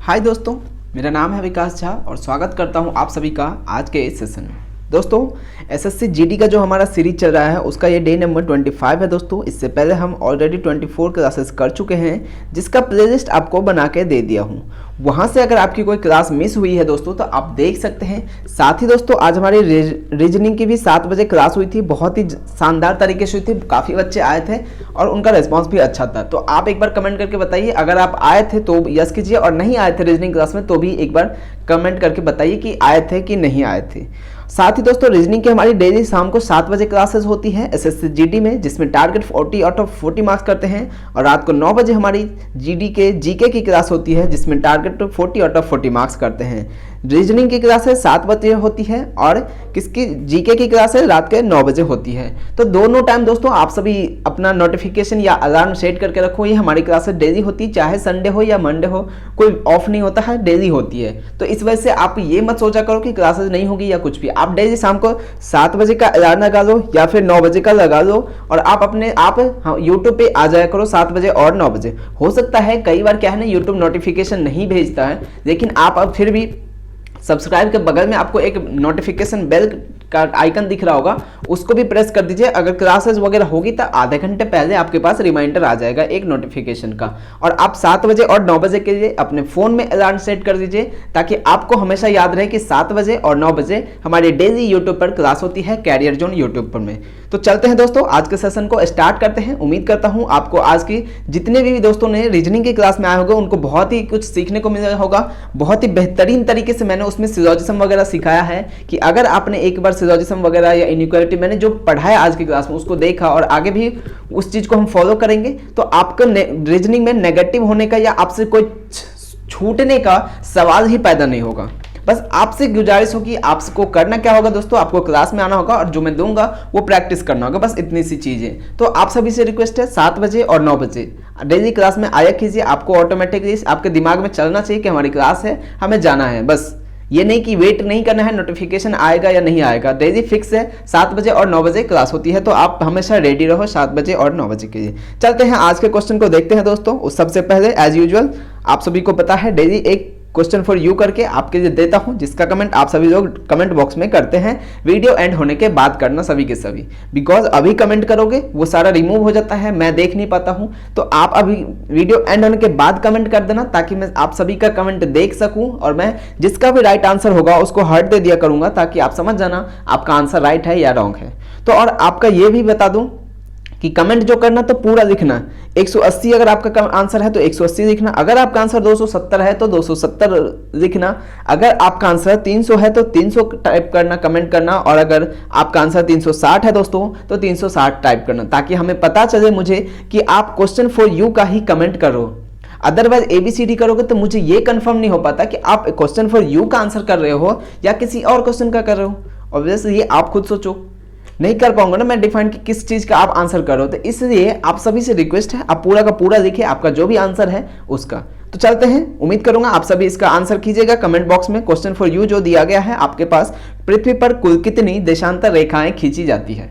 हाय दोस्तों, मेरा नाम है विकास झा और स्वागत करता हूं आप सभी का आज के इस सेशन में। दोस्तों, एसएससी जीडी का जो हमारा सीरीज चल रहा है उसका ये डे नंबर 25 है। दोस्तों, इससे पहले हम ऑलरेडी 24 क्लासेस कर चुके हैं, जिसका प्लेलिस्ट आपको बना के दे दिया हूँ। वहाँ से अगर आपकी कोई क्लास मिस हुई है दोस्तों तो आप देख सकते हैं। साथ ही दोस्तों, आज हमारी रीजनिंग की भी 7 बजे क्लास हुई थी, बहुत ही शानदार तरीके से हुई थी। काफ़ी बच्चे आए थे और उनका रिस्पॉन्स भी अच्छा था। तो आप एक बार कमेंट करके बताइए, अगर आप आए थे तो यस कीजिए और नहीं आए थे रीजनिंग क्लास में तो भी एक बार कमेंट करके बताइए कि आए थे कि नहीं आए थे। साथ ही दोस्तों, रीजनिंग की हमारी डेली शाम को 7 बजे क्लासेस होती है एसएससी जीडी में, जिसमें टारगेट 40 आउट ऑफ 40 मार्क्स करते हैं। और रात को 9 बजे हमारी जीडी के जीके की क्लास होती है, जिसमें टारगेट 40 आउट ऑफ 40 मार्क्स करते हैं। रीजनिंग की क्लासेस 7 बजे होती है और किसकी जीके की क्लासेस रात के 9 बजे होती है। तो दोनों टाइम दोस्तों आप सभी अपना नोटिफिकेशन या अलार्म सेट करके रखो। ये हमारी क्लासेस डेली होती है, चाहे संडे हो या मंडे हो, कोई ऑफ नहीं होता है, डेली होती है। तो इस वजह से आप ये मत सोचा करो कि क्लासेस नहीं होगी या कुछ भी। आप डेली शाम को 7 बजे का अलार्म लगा लो या फिर 9 बजे का लगा लो और आप यूट्यूब पे आ जाया करो 7 बजे और 9 बजे। हो सकता है कई बार क्या है ना, यूट्यूब नोटिफिकेशन नहीं भेजता है, लेकिन आप अब फिर भी सब्सक्राइब के बगल में आपको एक नोटिफिकेशन बेल का आइकन दिख रहा होगा, उसको भी प्रेस कर दीजिए। अगर क्लासेस वगैरह होगी तो आधे घंटे पहले आपके पास रिमाइंडर आ जाएगा एक नोटिफिकेशन का। और आप 7 बजे और 9 बजे के लिए अपने फ़ोन में अलार्म सेट कर दीजिए, ताकि आपको हमेशा याद रहे कि 7 बजे और 9 बजे हमारी डेली यूट्यूब पर क्लास होती है, कैरियर जोन यूट्यूब पर में। तो चलते हैं दोस्तों, आज के सेशन को स्टार्ट करते हैं। उम्मीद करता हूँ आपको आज की जितने भी दोस्तों ने रीजनिंग की क्लास में आए होंगे उनको बहुत ही कुछ सीखने को मिला होगा। बहुत ही बेहतरीन तरीके से मैंने उसमें सिलोजिज्म वगैरह सिखाया है कि अगर आपने एक बार सिलोजिज्म वगैरह या इनइक्वालिटी मैंने जो पढ़ाया आज की क्लास में उसको देखा और आगे भी उस चीज़ को हम फॉलो करेंगे, तो आपका रीजनिंग में नेगेटिव होने का या आपसे कोई छूटने का सवाल ही पैदा नहीं होगा। बस आपसे गुजारिश होगी, आपको करना क्या होगा दोस्तों, आपको क्लास में आना होगा और जो मैं दूंगा वो प्रैक्टिस करना होगा। बस इतनी सी चीज़ें। तो आप सभी से रिक्वेस्ट है 7 बजे और 9 बजे डेली क्लास में आया कीजिए। आपको ऑटोमेटिकली आपके दिमाग में चलना चाहिए कि हमारी क्लास है, हमें जाना है। बस ये नहीं कि वेट नहीं करना है नोटिफिकेशन आएगा या नहीं आएगा। डेली फिक्स है 7 बजे और 9 बजे क्लास होती है, तो आप हमेशा रेडी रहो 7 बजे और 9 बजे के लिए। चलते हैं आज के क्वेश्चन को देखते हैं दोस्तों। उस सबसे पहले एज यूजुअल आप सभी को पता है डेली एक क्वेश्चन फॉर यू करके आपके लिए देता हूं, जिसका कमेंट आप सभी लोग कमेंट बॉक्स में करते हैं। वीडियो एंड होने के बाद करना सभी के सभी, बिकॉज अभी कमेंट करोगे वो सारा रिमूव हो जाता है, मैं देख नहीं पाता हूं। तो आप अभी वीडियो एंड होने के बाद कमेंट कर देना, ताकि मैं आप सभी का कमेंट देख सकूं और मैं जिसका भी राइट आंसर होगा उसको हार्ट दे दिया करूंगा, ताकि आप समझ जाना आपका आंसर राइट है या रॉन्ग है। तो और आपका ये भी बता दूं कि कमेंट जो करना तो पूरा लिखना। 180 अगर आपका आंसर है तो 180 लिखना, अगर आपका आंसर 270 है तो 270 लिखना, अगर आपका आंसर 300 है तो 300 टाइप करना, कमेंट करना, और अगर आपका आंसर 360 है दोस्तों तो 360 टाइप करना, ताकि हमें पता चले मुझे कि आप क्वेश्चन फॉर यू का ही कमेंट करो। अदरवाइज ABCD करोगे तो मुझे ये कंफर्म नहीं हो पाता कि आप क्वेश्चन फॉर यू का आंसर कर रहे हो या किसी और क्वेश्चन का कर रहे हो। ऑब्वियसली ये आप खुद सोचो, नहीं कर पाऊंगा ना मैं डिफाइन कि किस चीज का आप आंसर करो। तो इसलिए आप सभी से रिक्वेस्ट है आप पूरा का पूरा लिखिए आपका जो भी आंसर है उसका। तो चलते हैं, उम्मीद करूंगा आप सभी इसका आंसर कीजिएगा कमेंट बॉक्स में। क्वेश्चन फॉर यू जो दिया गया है आपके पास, पृथ्वी पर कुल कितनी देशांतर रेखाएं खींची जाती है,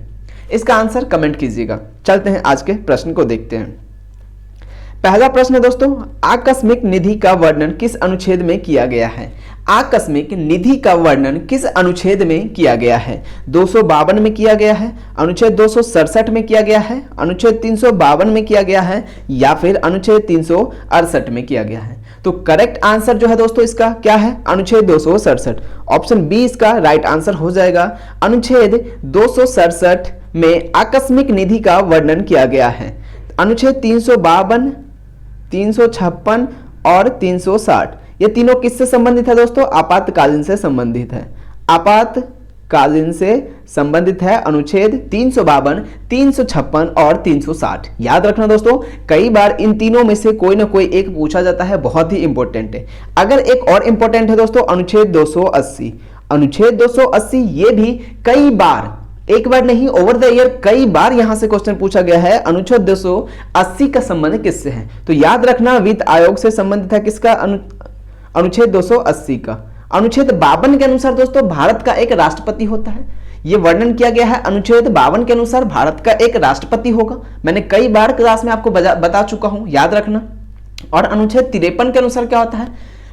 इसका आंसर कमेंट कीजिएगा। चलते हैं आज के प्रश्न को देखते हैं। पहला प्रश्न है दोस्तों, आकस्मिक निधि का वर्णन किस अनुच्छेद में किया गया है? आकस्मिक निधि का वर्णन किस अनुच्छेद में किया गया है? 252 में किया गया है, अनुच्छेद 267 में किया गया है, अनुच्छेद 352 में किया गया है, या फिर अनुच्छेद 368 में किया गया है? तो करेक्ट आंसर जो है दोस्तों इसका क्या है? अनुच्छेद 267। ऑप्शन बी इसका राइट आंसर हो जाएगा। अनुच्छेद 267 में आकस्मिक निधि का वर्णन किया गया है। अनुच्छेद 352, 356 और 360 ये तीनों किससे संबंधित है दोस्तों? आपातकालीन से संबंधित है। आपातकालीन से संबंधित है अनुच्छेद 352, 356 और 360। याद रखना दोस्तों, कई बार इन तीनों में से कोई ना कोई एक पूछा जाता है, बहुत ही इंपॉर्टेंट है। अगर एक और इंपॉर्टेंट है दोस्तों अनुच्छेद 280। अनुच्छेद 280 ये भी कई बार, एक बार नहीं ओवर द ईयर कई बार यहां से क्वेश्चन पूछा गया है। अनुच्छेद 280 का संबंध किससे है? तो याद रखना वित्त आयोग से संबंधित है किसका? अनुच्छेद 280 का। अनुच्छेद 52 के अनुसार दोस्तों भारत का एक राष्ट्रपति होता है। यह वर्णन किया गया है अनुच्छेद 52 के अनुसार भारत का एक राष्ट्रपति होगा। मैंने कई बार क्लास में आपको बता चुका हूं, याद रखना। और अनुच्छेद 53 के अनुसार क्या होता है?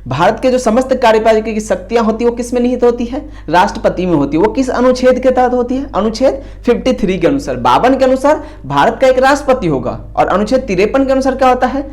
भारत के जो समस्त कार्यपालिका की शक्तियां होती है वो किस में निहित होती है? राष्ट्रपति में होती है। वो किस अनुच्छेद के तहत होती है? अनुच्छेद 53 के अनुसार। 52 के अनुसार भारत का एक राष्ट्रपति होगा और अनुच्छेद 53 के अनुसार क्या होता है?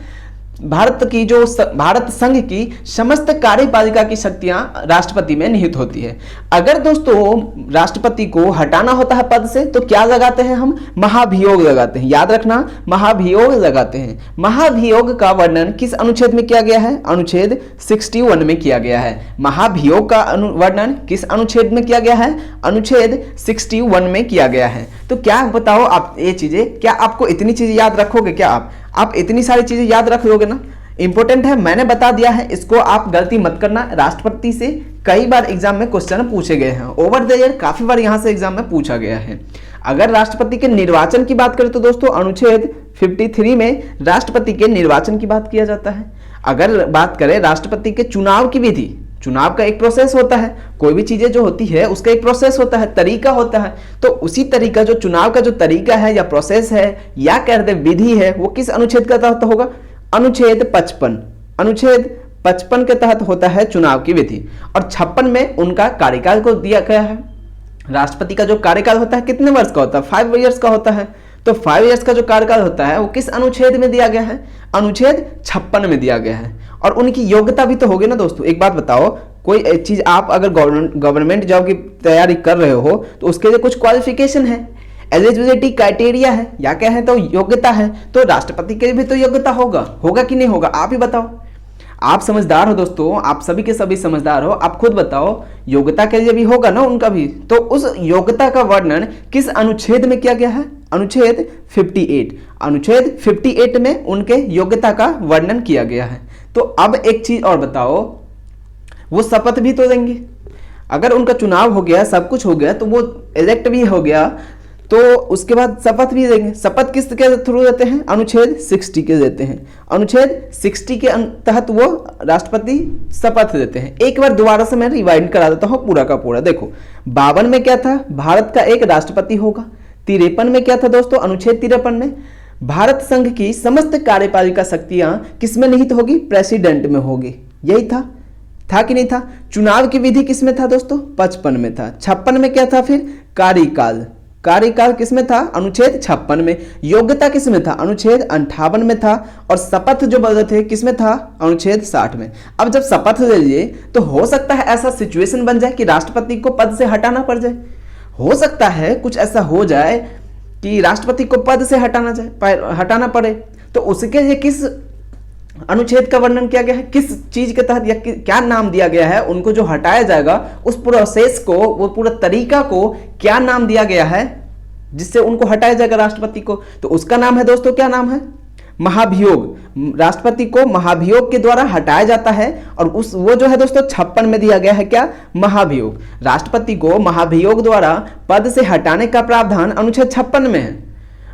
भारत संघ की समस्त कार्यपालिका की शक्तियां राष्ट्रपति में निहित होती है। अगर दोस्तों राष्ट्रपति को हटाना होता है पद से तो क्या लगाते हैं हम? महाभियोग लगाते हैं। याद रखना, महाभियोग लगाते हैं। महाभियोग का वर्णन किस अनुच्छेद में किया गया है? अनुच्छेद 61 में किया गया है। महाभियोग का वर्णन किस अनुच्छेद में किया गया है? अनुच्छेद 61 में किया गया है। तो क्या बताओ आप ये चीजें, क्या आपको इतनी चीजें याद रखोगे? क्या आप इतनी सारी चीजें याद रख लोगे ना? इंपॉर्टेंट है, मैंने बता दिया है, इसको आप गलती मत करना। राष्ट्रपति से कई बार एग्जाम में क्वेश्चन पूछे गए हैं, ओवर द ईयर काफी बार यहां से एग्जाम में पूछा गया है। अगर राष्ट्रपति के निर्वाचन की बात करें तो दोस्तों अनुच्छेद 53 में राष्ट्रपति के निर्वाचन की बात किया जाता है। अगर बात करें राष्ट्रपति के चुनाव की विधि, चुनाव का एक प्रोसेस होता है, कोई भी चीजें जो होती है उसका एक प्रोसेस होता है, तरीका होता है। तो उसी तरीका जो चुनाव का जो तरीका है या प्रोसेस है या कह दे विधि है, वो किस अनुच्छेद के तहत होगा? अनुच्छेद 55। अनुच्छेद 55 के तहत होता है चुनाव की विधि। और 56 में उनका कार्यकाल को दिया गया है। राष्ट्रपति का जो कार्यकाल होता है कितने वर्ष का होता है? 5 ईयर्स का होता है। तो 5 ईयर्स का जो कार्यकाल होता है वो किस अनुच्छेद में दिया गया है? अनुच्छेद 56 में दिया गया है। और उनकी योग्यता भी तो होगी ना दोस्तों। एक बात बताओ, कोई चीज आप अगर गवर्नमेंट जॉब की तैयारी कर रहे हो तो उसके लिए कुछ क्वालिफिकेशन है, एलिजिबिलिटी क्राइटेरिया है, या क्या है तो योग्यता है। तो राष्ट्रपति के लिए भी तो योग्यता होगा कि नहीं होगा? आप ही बताओ। आप समझदार हो दोस्तों, आप सभी के सभी समझदार हो, आप खुद बताओ, योग्यता के लिए भी होगा ना उनका भी। तो उस योग्यता का वर्णन किस अनुच्छेद में किया गया है? अनुच्छेद 58। अनुच्छेद 58 में उनके योग्यता का वर्णन किया गया है। तो अब एक चीज और बताओ, वो शपथ भी तो देंगे। अगर उनका चुनाव हो गया, सब कुछ हो गया, तो वो इलेक्ट भी हो गया, तो उसके बाद शपथ भी देंगे। शपथ किस के थ्रू देते हैं? अनुच्छेद 60 के देते हैं। अनुच्छेद 60 के तहत वो राष्ट्रपति शपथ देते हैं। एक बार दोबारा से मैं रिवाइंड करा देता हूँ पूरा का पूरा। देखो, 52 में क्या था? भारत का एक राष्ट्रपति होगा। 53 में क्या था दोस्तों? अनुच्छेद 53 में भारत संघ की समस्त कार्यपालिका शक्तियां किसमें निहित होगी? प्रेसिडेंट में होगी। यही था कि नहीं था? चुनाव की विधि किसमें था दोस्तों? 55 में था। 56 में क्या था फिर? कार्यकाल किसमें था? अनुच्छेद 56 में। योग्यता किसमें था? अनुच्छेद 58 में था। और शपथ जो बदले थे किसमें था? अनुच्छेद 60 में। अब जब शपथ ले लिए तो हो सकता है ऐसा सिचुएशन बन जाए कि राष्ट्रपति को पद से हटाना पड़ जाए। हो सकता है कुछ ऐसा हो जाए कि राष्ट्रपति को पद से हटाना पड़े। तो उसके लिए किस अनुच्छेद का वर्णन किया गया है? किस चीज के तहत या क्या नाम दिया गया है? उनको जो हटाया जाएगा उस प्रोसेस को, वो पूरा तरीका को क्या नाम दिया गया है जिससे उनको हटाया जाएगा राष्ट्रपति को? तो उसका नाम है दोस्तों, क्या नाम है? महाभियोग। राष्ट्रपति को महाभियोग के द्वारा हटाया जाता है। और वो जो है दोस्तों 56 में दिया गया है क्या? महाभियोग। राष्ट्रपति को महाभियोग द्वारा पद से हटाने का प्रावधान अनुच्छेद 56 में है।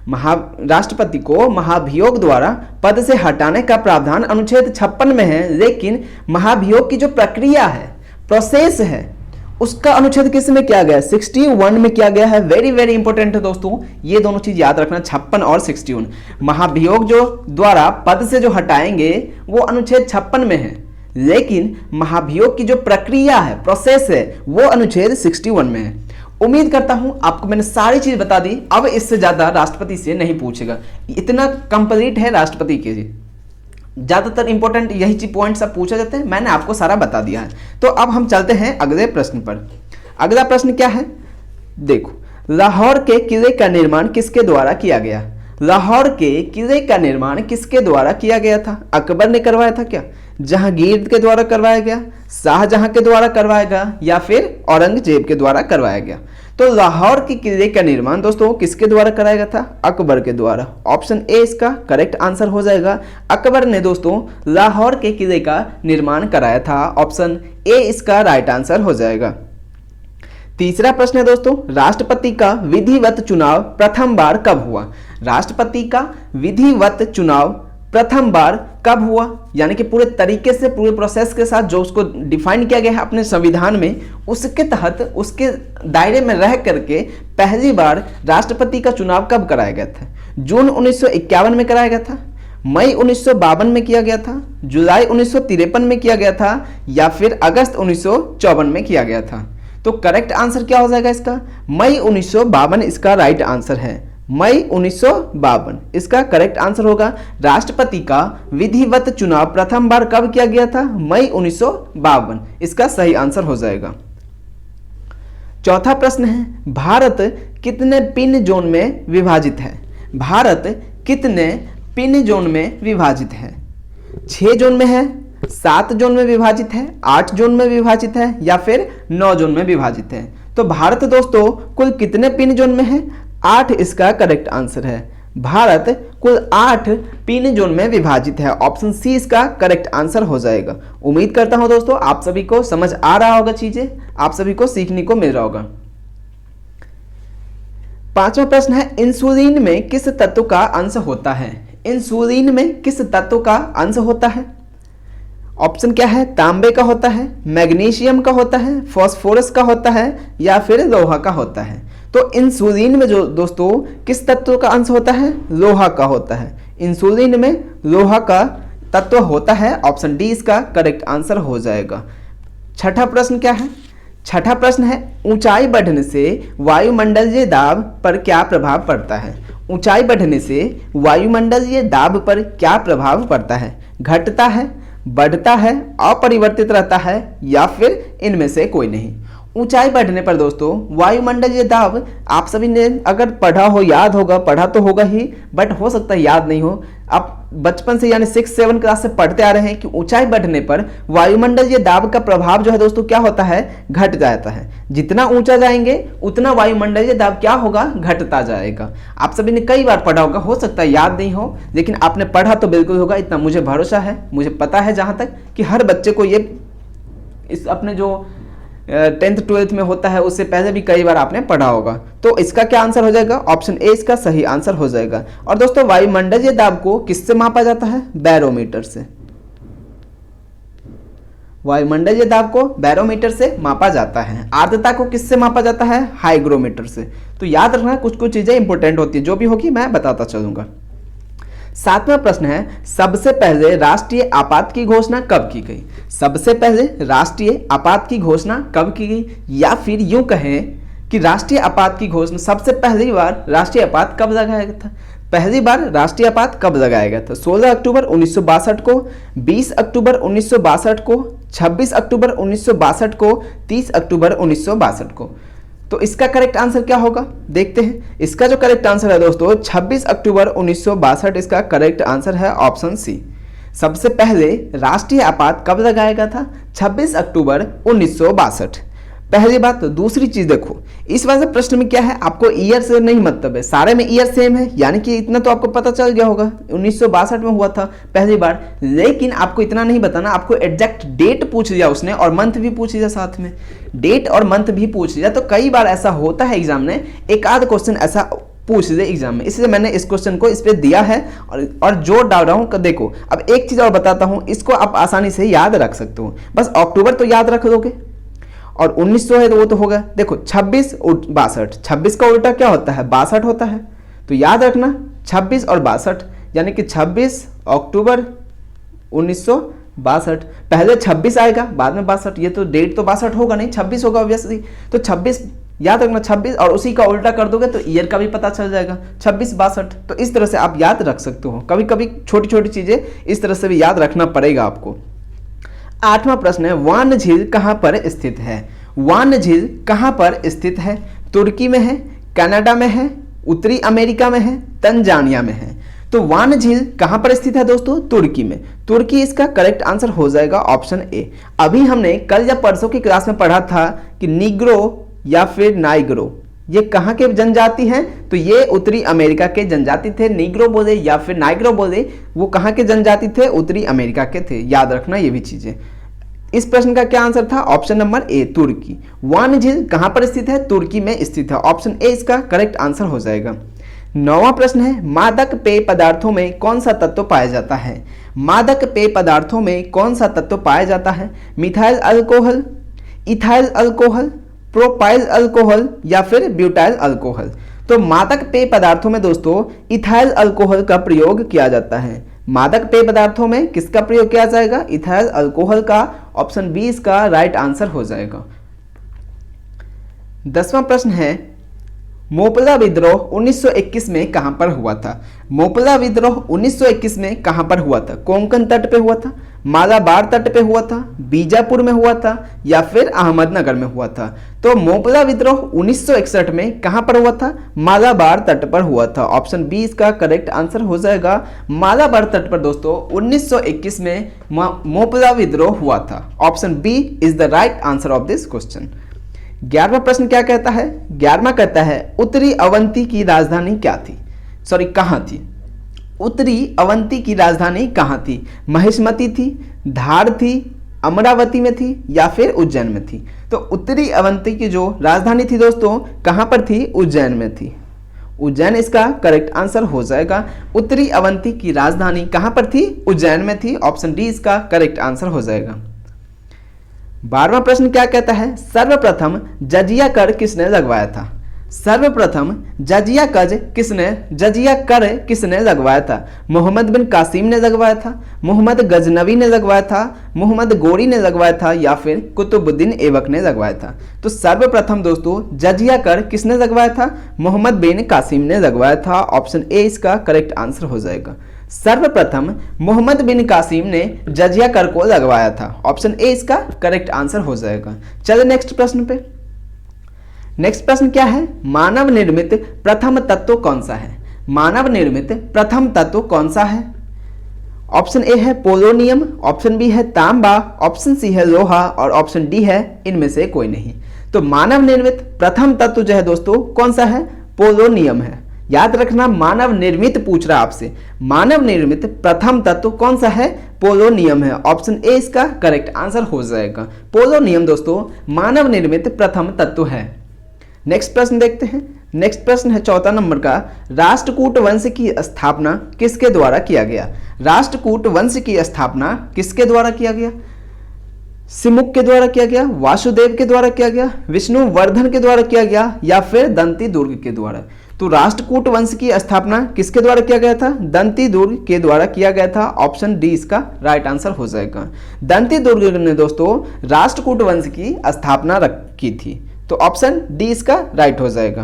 राष्ट्रपति को महाभियोग द्वारा पद से हटाने का प्रावधान अनुच्छेद 56 में है। लेकिन महाभियोग की जो प्रक्रिया है, प्रोसेस है, उसका अनुच्छेद किस में किया गया है? 61 में किया गया है। वेरी वेरी इंपॉर्टेंट है दोस्तों, ये दोनों चीज याद रखना, 56 और 61। महाभियोग जो द्वारा पद से जो हटाएंगे वो अनुच्छेद 56 में है, लेकिन महाभियोग की जो प्रक्रिया है, प्रोसेस है, वो अनुच्छेद 61 में है। उम्मीद करता हूं आपको मैंने सारी चीज बता दी। अब इससे ज्यादा राष्ट्रपति से नहीं पूछेगा, इतना कंप्लीट है राष्ट्रपति के लिए। ज्यादातर इंपॉर्टेंट यही चीज पॉइंट सब पूछा जाते हैं, मैंने आपको सारा बता दिया है। तो अब हम चलते हैं अगले प्रश्न पर। अगला प्रश्न क्या है? देखो, लाहौर के किले का निर्माण किसके द्वारा किया गया? लाहौर के किले का निर्माण किसके द्वारा किया गया था? अकबर ने करवाया था क्या? जहांगीर के द्वारा करवाया गया, शाहजहां के द्वारा करवाया गया, या फिर औरंगजेब के द्वारा करवाया गया? तो लाहौर के किले का निर्माण दोस्तों किसके द्वारा कराया गया था? अकबर के द्वारा। ऑप्शन ए इसका करेक्ट आंसर हो जाएगा। अकबर ने दोस्तों लाहौर के किले का निर्माण कराया था। ऑप्शन ए इसका राइट आंसर हो जाएगा। तीसरा प्रश्न है दोस्तों, राष्ट्रपति का विधिवत चुनाव प्रथम बार कब हुआ? राष्ट्रपति का विधिवत चुनाव प्रथम बार कब हुआ? यानी कि पूरे तरीके से, पूरे प्रोसेस के साथ जो उसको डिफाइन किया गया है अपने संविधान में, उसके तहत, उसके दायरे में रह करके पहली बार राष्ट्रपति का चुनाव कब कराया गया था? जून 1951 में कराया गया था, मई 1952 में किया गया था, जुलाई 1953 में किया गया था, या फिर अगस्त 1954 में किया गया था? तो करेक्ट आंसर क्या हो जाएगा इसका? मई 1952 इसका राइट आंसर है। मई 1952 इसका करेक्ट आंसर होगा। राष्ट्रपति का विधिवत चुनाव प्रथम बार कब किया गया था? मई 1952 इसका सही आंसर हो जाएगा। चौथा प्रश्न है, भारत कितने पिन जोन में विभाजित है? भारत कितने पिन जोन में विभाजित है? 6 जोन में है, 7 जोन में विभाजित है, 8 जोन में विभाजित है, या फिर 9 जोन में विभाजित है? तो भारत दोस्तों कुल कितने पिन जोन में है? 8 इसका करेक्ट आंसर है। भारत कुल 8 पिन जोन में विभाजित है। ऑप्शन सी इसका करेक्ट आंसर हो जाएगा। उम्मीद करता हूं दोस्तों आप सभी को समझ आ रहा होगा, चीजें आप सभी को सीखने को मिल रहा होगा। पांचवा प्रश्न है, इंसुलिन में किस तत्व का अंश होता है? इंसुलिन में किस तत्व का अंश होता है? ऑप्शन क्या है? तांबे का होता है, मैग्नीशियम का होता है, फास्फोरस का होता है, या फिर लोहा का होता है? तो इंसुलिन में जो दोस्तों किस तत्व का अंश होता है? लोहा का होता है। इंसुलिन में लोहा का तत्व होता है। ऑप्शन डी इसका करेक्ट आंसर हो जाएगा। छठा प्रश्न क्या है? छठा प्रश्न है, ऊंचाई बढ़ने से वायुमंडलीय दाब पर क्या प्रभाव पड़ता है? ऊंचाई बढ़ने से वायुमंडलीय दाब पर क्या प्रभाव पड़ता है? घटता है, बढ़ता है, अपरिवर्तित रहता है, या फिर इनमें से कोई नहीं? ऊंचाई बढ़ने पर दोस्तों वायुमंडलीय दाब आप सभी ने अगर पढ़ा हो, याद होगा, पढ़ा तो होगा ही, बट हो सकता है याद नहीं हो। आप बचपन से यानी 6-7 क्लास से पढ़ते आ रहे हैं कि ऊंचाई बढ़ने पर वायुमंडलीय दाब का प्रभाव जो है दोस्तों क्या होता है? घट जाता है। जितना ऊंचा जाएंगे उतना वायुमंडलीय दाब क्या होगा? घटता जाएगा। आप सभी ने कई बार पढ़ा होगा, हो सकता है याद नहीं हो, लेकिन आपने पढ़ा तो बिल्कुल होगा, इतना मुझे भरोसा है। मुझे पता है जहां तक कि हर बच्चे को ये इस अपने जो 10th 12th में होता है उससे पहले भी कई बार आपने पढ़ा होगा। तो इसका क्या आंसर हो जाएगा? ऑप्शन ए इसका सही आंसर हो जाएगा। और दोस्तों वायुमंडलीय दाब को किससे मापा जाता है? बैरोमीटर से। वायुमंडलीय दाब को बैरोमीटर से मापा जाता है। आर्द्रता को किससे मापा जाता है? हाइग्रोमीटर से। तो याद रखना, कुछ कुछ चीजें इंपॉर्टेंट होती है, जो भी होगी मैं बताता चलूंगा। सातवां प्रश्न है, सबसे पहले राष्ट्रीय आपात की घोषणा कब की गई? सबसे पहले राष्ट्रीय आपात की घोषणा कब की गई, या फिर यूं कहें कि राष्ट्रीय आपात की घोषणा सबसे पहली बार राष्ट्रीय आपात कब लगाया गया था? पहली बार राष्ट्रीय आपात कब लगाया गया था? 16 अक्टूबर 1962 को, 20 अक्टूबर 1962 को, 26 अक्टूबर 1962 को, 30 अक्टूबर 1962 को। तो इसका करेक्ट आंसर क्या होगा? देखते हैं। इसका जो करेक्ट आंसर है दोस्तों 26 अक्टूबर 1962 इसका करेक्ट आंसर है। Option C. सबसे पहले राष्ट्रीय आपात कब लगाया गया था? 26 अक्टूबर 1962। पहली बात। तो दूसरी चीज देखो, इस वाले प्रश्न में क्या है, आपको ईयर से नहीं मतलब है, सारे में ईयर सेम है, यानी कि इतना तो आपको पता चल गया होगा 1962 में हुआ था पहली बार। लेकिन आपको इतना नहीं बताना, आपको एग्जैक्ट डेट पूछ लिया उसने और मंथ भी पूछ लिया, साथ में डेट और मंथ भी पूछ लिया। तो कई बार ऐसा होता है एग्जाम में, एक आध क्वेश्चन ऐसा पूछ ले एग्जाम में, इसलिए मैंने इस क्वेश्चन को इस पे दिया है और जोर डाल रहा हूं। देखो अब एक चीज और बताता हूं, इसको आप आसानी से याद रख सकते हो। बस अक्टूबर तो याद रख दोगे और 1900 है तो वो तो होगा। देखो 26 और 62, 26 का उल्टा क्या होता है? 62 होता है। तो याद रखना 26 और 62, यानी कि 26 अक्टूबर 1962। पहले 26 आएगा बाद में 62, ये तो डेट तो 62 होगा नहीं, 26 होगा ऑब्वियसली। तो 26 याद रखना, 26 और उसी का उल्टा कर दोगे तो ईयर का भी पता चल जाएगा, 26-62। तो इस तरह से आप याद रख सकते हो। कभी कभी छोटी छोटी चीजें इस तरह से भी याद रखना पड़ेगा आपको। आठवां प्रश्न है, वान झील कहां पर स्थित है? वान झील कहां पर स्थित है? तुर्की में है, कनाडा में है, उत्तरी अमेरिका में है, तंजानिया में है? तो वान झील कहां पर स्थित है दोस्तों? तुर्की में। तुर्की इसका करेक्ट आंसर हो जाएगा। Option A. अभी हमने कल या परसों की क्लास में पढ़ा था कि नीग्रो या फिर नाइग्रो ये कहाँ के जनजाति हैं? तो ये उत्तरी अमेरिका के जनजाति थे। नीग्रो बोले या फिर नाइग्रो बोले, वो कहाँ के जनजाति थे? उत्तरी अमेरिका के थे। याद रखना ये भी चीजें। इस प्रश्न का क्या आंसर था? ऑप्शन नंबर ए, तुर्की। वान झील कहां पर स्थित है? तुर्की में स्थित है। ऑप्शन ए इसका करेक्ट आंसर हो जाएगा। नौवां प्रश्न है, मादक पेय पदार्थों में कौन सा तत्व पाया जाता है? मादक पेय पदार्थों में कौन सा तत्व पाया जाता है? Methyl alcohol, ethyl alcohol, propyl alcohol या फिर ब्यूटाइल अल्कोहल? तो मादक पेय पदार्थों में दोस्तों इथाइल अल्कोहल का प्रयोग किया जाता है। मादक पेय पदार्थों में किसका प्रयोग किया जाएगा? इथाइल अल्कोहल का। ऑप्शन बी इसका राइट आंसर हो जाएगा। 10वां प्रश्न है, मोपला विद्रोह 1921 में कहां पर हुआ था? मोपला विद्रोह 1921 में कहां पर हुआ था? कोंकण तट पे हुआ था, मालाबार तट पे हुआ था, बीजापुर में हुआ था, या फिर अहमदनगर में हुआ था? तो मोपला विद्रोह 1961 में कहां पर हुआ था? मालाबार तट पर हुआ था। ऑप्शन बी इसका करेक्ट आंसर हो जाएगा। मालाबार तट पर दोस्तों 1921 में मोपला विद्रोह हुआ था। Option B is the right answer of this question. 11वां प्रश्न क्या कहता है? 11वां कहता है, उत्तरी अवंती की राजधानी क्या थी? सॉरी, कहां थी? उत्तरी अवंती की राजधानी कहां थी? महिष्मती थी, धार थी, अमरावती में थी, या फिर उज्जैन में थी? तो उत्तरी अवंती की जो राजधानी थी दोस्तों कहां पर थी? उज्जैन में थी। उज्जैन इसका करेक्ट आंसर हो जाएगा। उत्तरी अवंती की राजधानी कहां पर थी? उज्जैन में थी। ऑप्शन डी इसका करेक्ट आंसर हो जाएगा। 12वां प्रश्न क्या कहता है? सर्वप्रथम जजिया कर किसने लगवाया था? सर्वप्रथम जजिया कर किसने लगवाया था? मोहम्मद बिन कासिम ने लगवाया था, मोहम्मद गजनवी ने लगवाया था, मोहम्मद गोरी ने लगवाया था, या फिर कुतुबुद्दीन ऐबक ने लगवाया था? तो सर्वप्रथम दोस्तों जजिया कर किसने लगवाया था? मोहम्मद बिन कासिम ने लगवाया था। ऑप्शन ए इसका करेक्ट आंसर हो जाएगा। सर्वप्रथम मोहम्मद बिन कासिम ने जजिया कर को लगवाया था। ऑप्शन ए इसका करेक्ट आंसर हो जाएगा। चलो नेक्स्ट प्रश्न पे। नेक्स्ट प्रश्न क्या है? मानव निर्मित प्रथम तत्व कौन सा है? मानव निर्मित प्रथम तत्व कौन सा है? ऑप्शन ए है पोलोनियम, ऑप्शन बी है तांबा, ऑप्शन सी है लोहा, और ऑप्शन डी है इनमें से कोई नहीं। तो मानव निर्मित प्रथम तत्व जो है दोस्तों कौन सा है? पोलोनियम है। याद रखना, मानव निर्मित पूछ रहा आपसे, मानव निर्मित प्रथम तत्व कौन सा है? पोलोनियम है। ऑप्शन ए इसका करेक्ट आंसर हो जाएगा। पोलोनियम दोस्तों मानव निर्मित प्रथम तत्व है। नेक्स्ट प्रश्न देखते हैं। नेक्स्ट प्रश्न है 14 नंबर का, राष्ट्रकूट वंश की स्थापना किसके द्वारा किया गया? राष्ट्रकूट वंश की स्थापना किसके द्वारा किया गया? सिमुक के द्वारा किया गया, वासुदेव के द्वारा किया गया, विष्णुवर्धन के द्वारा किया गया, या फिर दंती दुर्ग के द्वारा? तो राष्ट्रकूट वंश की स्थापना किसके द्वारा किया गया था? दंती दुर्ग के द्वारा किया गया था। ऑप्शन डी इसका राइट आंसर हो जाएगा। दंती दुर्ग ने दोस्तों राष्ट्रकूट वंश की स्थापना की थी। तो ऑप्शन डी इसका राइट हो जाएगा।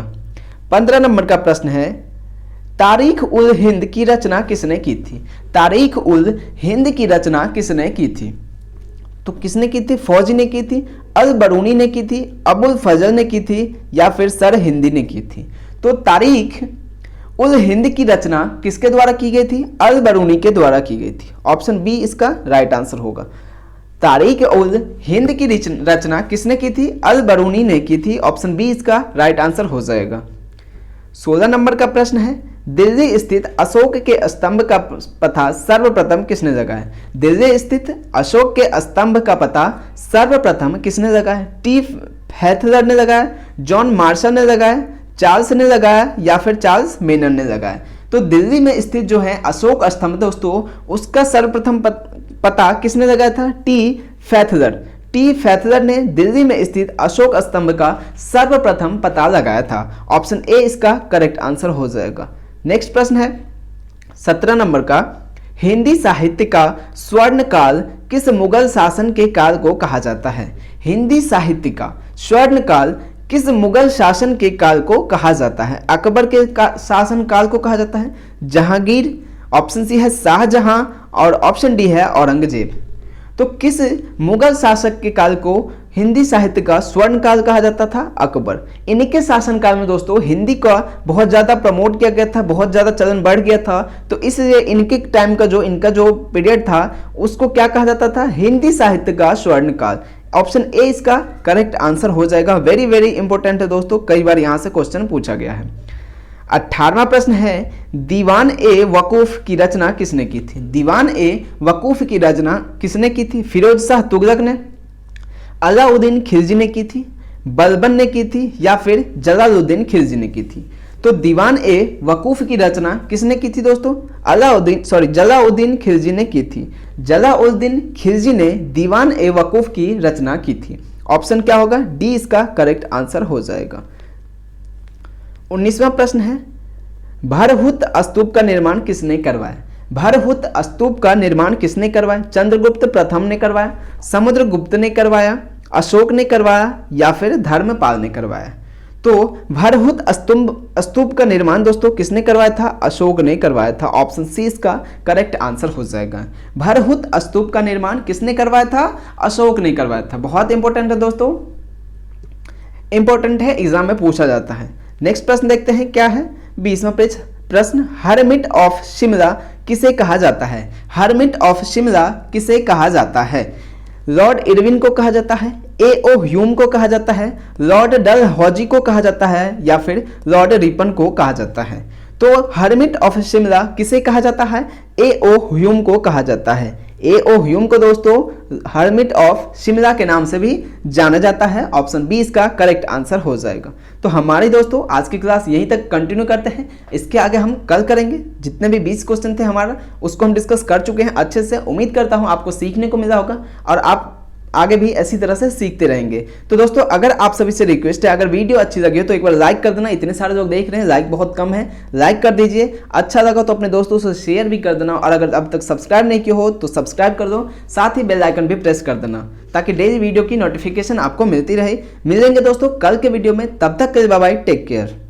15 नंबर का प्रश्न है, तारीख उल हिंद की रचना किसने की थी? तारीख उल हिंद की रचना किसने की थी? तो किसने की थी? फौजी ने की थी, अल बरूनी ने की थी, अबुल फजल ने की थी, या फिर सर हिंदी ने की थी? तो तारीख उल हिंद की रचना किसके द्वारा की गई थी? अल बरूनी के द्वारा की गई थी। ऑप्शन बी इसका राइट आंसर होगा। तारीख उल हिंद की रचना किसने की थी? अल बरूनी ने की थी। ऑप्शन बी इसका राइट आंसर हो जाएगा। 16 नंबर का प्रश्न है, दिल्ली स्थित अशोक के स्तंभ का पता सर्वप्रथम किसने लगाया? दिल्ली स्थित अशोक के स्तंभ का पता सर्वप्रथम किसने लगाया? टी हैथलर ने लगाया, जॉन मार्शल ने लगाया, चार्ल्स ने लगाया, या फिर चार्ल्स मेनन ने लगाया? तो दिल्ली में स्थित जो है अशोक स्तंभ दोस्तों उसका सर्वप्रथम पता किसने लगाया था? टी फैथलर ने दिल्ली में स्थित अशोक स्तंभ का सर्वप्रथम पता लगाया था। ऑप्शन ए इसका करेक्ट आंसर हो जाएगा। नेक्स्ट प्रश्न है 17 नंबर का, हिंदी साहित्य का स्वर्ण काल किस मुगल शासन के काल को कहा जाता है? हिंदी साहित्य का स्वर्ण काल किस मुगल शासन के काल को कहा जाता है? अकबर के शासन काल को कहा जाता है, जहांगीर, ऑप्शन सी है शाहजहां, और ऑप्शन डी है औरंगजेब। तो किस मुगल शासक के काल को हिंदी साहित्य का स्वर्ण काल कहा जाता था? अकबर। इनके शासनकाल में दोस्तों हिंदी का बहुत ज़्यादा प्रमोट किया गया था, बहुत ज़्यादा चलन बढ़ गया था, तो इसलिए इनके टाइम का जो इनका जो पीरियड था उसको क्या कहा जाता था? हिंदी साहित्य का स्वर्ण काल। ऑप्शन ए इसका करेक्ट आंसर हो जाएगा। वेरी वेरी इंपॉर्टेंट है दोस्तों, कई बार यहाँ से क्वेश्चन पूछा गया है। 18वां प्रश्न है, दीवान ए वकूफ की रचना किसने की थी? दीवान ए वकूफ की रचना किसने की थी? फिरोज शाह तुगलक ने, अलाउद्दीन खिलजी ने की थी, बलबन ने की थी, या फिर जलालुद्दीन खिलजी ने की थी? तो दीवान ए वकूफ की रचना किसने की थी दोस्तों? जलाउद्दीन खिलजी ने की थी। जलाउद्दीन खिलजी ने दीवान ए वकूफ की रचना की थी। ऑप्शन क्या होगा? डी इसका करेक्ट आंसर हो जाएगा। 19वां प्रश्न है, भरहुत स्तूप का निर्माण किसने करवाया? भरहुत स्तूप का निर्माण किसने करवाया? चंद्रगुप्त प्रथम ने करवाया, समुद्रगुप्त ने करवाया, अशोक ने करवाया या फिर धर्मपाल ने करवाया? तो भरहुत स्तूप का निर्माण दोस्तों किसने करवाया था? अशोक ने करवाया था। ऑप्शन सी इसका करेक्ट आंसर हो जाएगा। भरहुत स्तूप का निर्माण किसने करवाया था? अशोक ने करवाया था। बहुत इंपॉर्टेंट है दोस्तों, इंपॉर्टेंट है, एग्जाम में पूछा जाता है। नेक्स्ट प्रश्न देखते हैं क्या है। 20वां प्रश्न, हर्मिट ऑफ शिमला किसे कहा जाता है? हर्मिट ऑफ शिमला किसे कहा जाता है? लॉर्ड इरविन को कहा जाता है, ए.ओ. ह्यूम को कहा जाता है, लॉर्ड डलहौजी को कहा जाता है या फिर लॉर्ड रिपन को कहा जाता है? तो हर्मिट ऑफ शिमला किसे कहा जाता है? ए.ओ. ह्यूम को कहा जाता है। ए.ओ. ह्यूम को दोस्तों हर्मिट ऑफ शिमला के नाम से भी जाना जाता है। ऑप्शन बी इसका करेक्ट आंसर हो जाएगा। तो हमारी दोस्तों आज की क्लास यहीं तक कंटिन्यू करते हैं। इसके आगे हम कल करेंगे। जितने भी 20 क्वेश्चन थे हमारा उसको हम डिस्कस कर चुके हैं अच्छे से। उम्मीद करता हूँ आपको सीखने को मिला होगा और आप आगे भी ऐसी तरह से सीखते रहेंगे। तो दोस्तों अगर आप सभी से रिक्वेस्ट है, अगर वीडियो अच्छी लगी हो तो एक बार लाइक कर देना। इतने सारे लोग देख रहे हैं, लाइक बहुत कम है, लाइक कर दीजिए। अच्छा लगा तो अपने दोस्तों से शेयर भी कर देना और अगर अब तक सब्सक्राइब नहीं किया हो तो सब्सक्राइब कर दो, साथ ही बेल आइकन भी प्रेस कर देना ताकि डेली वीडियो की नोटिफिकेशन आपको मिलती रहे। मिलेंगे दोस्तों कल के वीडियो में, तब तक के लिए बाय बाय, टेक केयर।